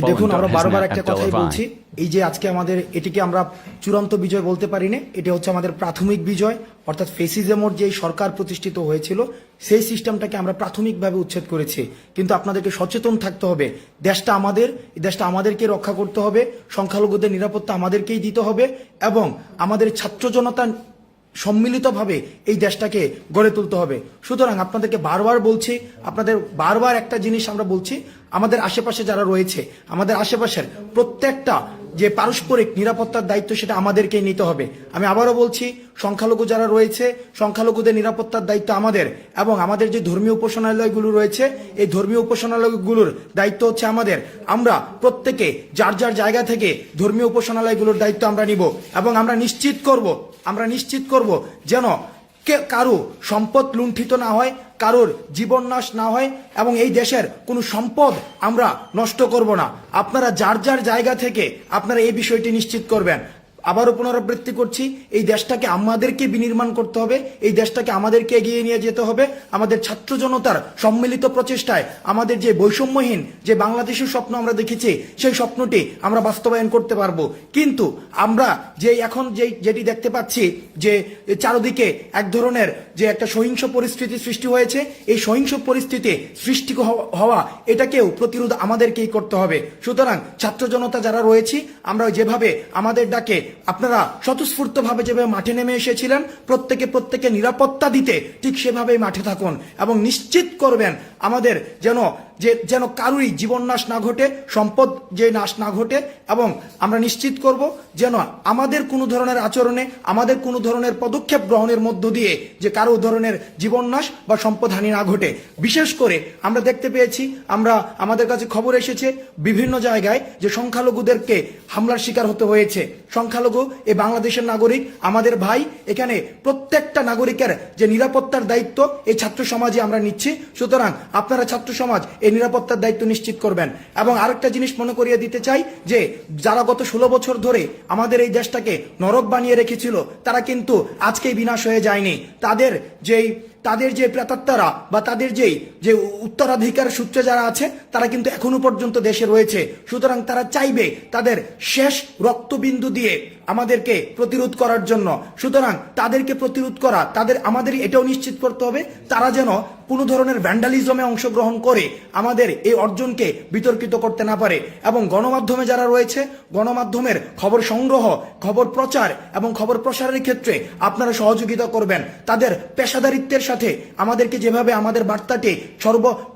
দেখুন, আমরা বারবার একটা কথাই বলছি, এই যে আজকে আমাদের এটিকে আমরা চূড়ান্ত বিজয় বলতে পারি না, এটা হচ্ছে আমাদের প্রাথমিক বিজয়। অর্থাৎ ফেসিজমের যে সরকার প্রতিষ্ঠিত হয়েছিল সেই সিস্টেমটাকে আমরা প্রাথমিকভাবে উচ্ছেদ করেছি। কিন্তু আপনাদেরকে সচেতন থাকতে হবে, দেশটা আমাদের, এই দেশটা আমাদেরকে রক্ষা করতে হবে, সংখ্যালঘুদের নিরাপত্তা আমাদেরকেই দিতে হবে এবং আমাদের ছাত্র জনতা সম্মিলিতভাবে এই দেশটাকে গড়ে তুলতে হবে। সুতরাং আপনাদেরকে বারবার বলছি, আপনাদের বারবার একটা জিনিস আমরা বলছি, আমাদের আশেপাশে যারা রয়েছে, আমাদের আশেপাশের প্রত্যেকটা যে পারস্পরিক নিরাপত্তার দায়িত্ব সেটা আমাদেরকেই নিতে হবে। আমি আবারও বলছি, সংখ্যালঘু যারা রয়েছে, সংখ্যালঘুদের নিরাপত্তার দায়িত্ব আমাদের, এবং আমাদের যে ধর্মীয় উপাসনালয়গুলো রয়েছে এই ধর্মীয় উপাসনালয়গুলোর দায়িত্ব হচ্ছে আমাদের। আমরা প্রত্যেকে যার যার জায়গা থেকে ধর্মীয় উপাসনালয়গুলোর দায়িত্ব আমরা নিব এবং আমরা নিশ্চিত করব যেন কারো সম্পদ লুণ্ঠিত না হয়, কারোর জীবন নাশ না হয় এবং এই দেশের কোনো সম্পদ আমরা নষ্ট করব না। আপনারা যার যার জায়গা থেকে আপনারা এই বিষয়টি নিশ্চিত করবেন। আবারও পুনরাবৃত্তি করছি, এই দেশটাকে আমাদেরকে বিনির্মাণ করতে হবে, এই দেশটাকে আমাদেরকে এগিয়ে নিয়ে যেতে হবে। আমাদের ছাত্র জনতার সম্মিলিত প্রচেষ্টায় আমাদের যে বৈষম্যহীন যে বাংলাদেশের স্বপ্ন আমরা দেখেছি সেই স্বপ্নটি আমরা বাস্তবায়ন করতে পারবো। কিন্তু আমরা যে এখন যেটি দেখতে পাচ্ছি যে চারদিকে এক ধরনের যে একটা সহিংস পরিস্থিতি সৃষ্টি হয়েছে, এই সহিংস পরিস্থিতি সৃষ্টি হওয়া এটাকেও প্রতিরোধ আমাদেরকেই করতে হবে। সুতরাং ছাত্র জনতা যারা রয়েছি, আমরা যেভাবে আমাদের ডাকে আপনারা স্বতঃস্ফূর্তভাবে যেভাবে মাঠে নেমে এসেছিলেন, প্রত্যেকে নিরাপত্তা দিতে ঠিক সেভাবেই মাঠে থাকুন এবং নিশ্চিত করবেন আমাদের যেন কারুরই জীবন নাশ না ঘটে, সম্পদ যে নাশ না ঘটে, এবং আমরা নিশ্চিত করব যেন আমাদের কোনো ধরনের আচরণে, আমাদের কোনো ধরনের পদক্ষেপ গ্রহণের মধ্য দিয়ে যে কারো ধরনের জীবন নাশ বা সম্পদহানি না ঘটে। বিশেষ করে আমরা দেখতে পেয়েছি, আমাদের কাছে খবর এসেছে বিভিন্ন জায়গায় যে সংখ্যালঘুদেরকে হামলার শিকার হতে হয়েছে। সংখ্যালঘু এই বাংলাদেশের নাগরিক, আমাদের ভাই, এখানে প্রত্যেকটা নাগরিকের যে নিরাপত্তার দায়িত্ব এই ছাত্র সমাজে আমরা নিচ্ছি। সুতরাং আপনারা ছাত্র সমাজ এই নিরাপত্তার দায়িত্ব নিশ্চিত করবেন। এবং আরেকটা জিনিস মনে করিয়ে দিতে চাই যে যারা গত 16 বছর ধরে আমাদের এই দেশটাকে নরক বানিয়ে রেখেছিল তারা কিন্তু আজকেই বিনাশ হয়ে যায়নি। তাদের যে প্রেতাত্মারা বা তাদের যে উত্তরাধিকার সূত্রে যারা আছে তারা কিন্তু এখনো পর্যন্ত দেশে রয়েছে। সুতরাং তারা চাইবে তাদের শেষ রক্তবিন্দু দিয়ে আমাদেরকে প্রতিরোধ করার জন্য। সুতরাং তাদেরকে প্রতিরোধ করা, আমাদের এটাও নিশ্চিত করতে হবে তারা যেন কোনো ধরনের ভ্যান্ডালিজমে অংশগ্রহণ করে আমাদের এই অর্জনকে বিতর্কিত করতে না পারে। এবং গণমাধ্যমে যারা রয়েছে, গণমাধ্যমের খবর সংগ্রহ, খবর প্রচার এবং খবর প্রসারের ক্ষেত্রে আপনারা সহযোগিতা করবেন। তাদের পেশাদারিত্বের সাথে আমাদেরকে যেভাবে আমাদের বার্তাটি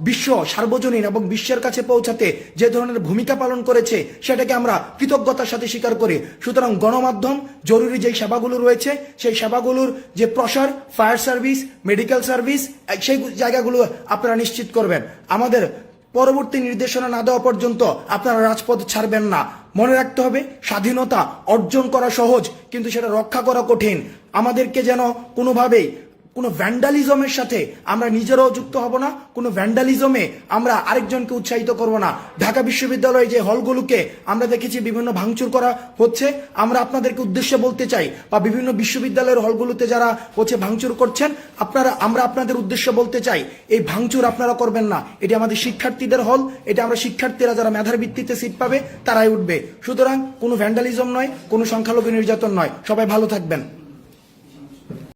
বিশ্ব সার্বজনীন এবং বিশ্বের কাছে পৌঁছাতে যে ধরনের ভূমিকা পালন করেছে সেটাকে আমরা কৃতজ্ঞতার সাথে স্বীকার করি। সুতরাং গণমাধ্যম জরুরি যে সেবাগুলো রয়েছে সেই সেবাগুলোর যে প্রসার, ফায়ার সার্ভিস, মেডিকেল সার্ভিস, সেই জায়গাগুলো আপনারা নিশ্চিত করবেন। আমাদের পরবর্তী নির্দেশনা না দেওয়া পর্যন্ত আপনারা রাজপথ ছাড়বেন না। মনে রাখতে হবে, স্বাধীনতা অর্জন করা সহজ কিন্তু সেটা রক্ষা করা কঠিন। আমাদেরকে যেন কোনোভাবেই কোনো ভ্যান্ডালিজমের সাথে আমরা নিজেরাও যুক্ত হব না, কোনো ভ্যান্ডালিজমে আমরা আরেকজনকে উৎসাহিত করব না। ঢাকা বিশ্ববিদ্যালয়ে যে হলগুলোকে আমরা দেখেছি বিভিন্ন ভাঙচুর করা হচ্ছে, আমরা আপনাদেরকে উদ্দেশ্যে বলতে চাই, বা বিভিন্ন বিশ্ববিদ্যালয়ের হলগুলোতে যারা ভাঙচুর করছেন আমরা আপনাদের উদ্দেশ্যে বলতে চাই, এই ভাঙচুর আপনারা করবেন না। এটি আমাদের শিক্ষার্থীদের হল, এটা আমরা শিক্ষার্থীরা যারা মেধার ভিত্তিতে সিট পাবে তারাই উঠবে। সুতরাং কোনো ভ্যান্ডালিজম নয়, কোনো সংখ্যালঘু নির্যাতন নয়। সবাই ভালো থাকবেন।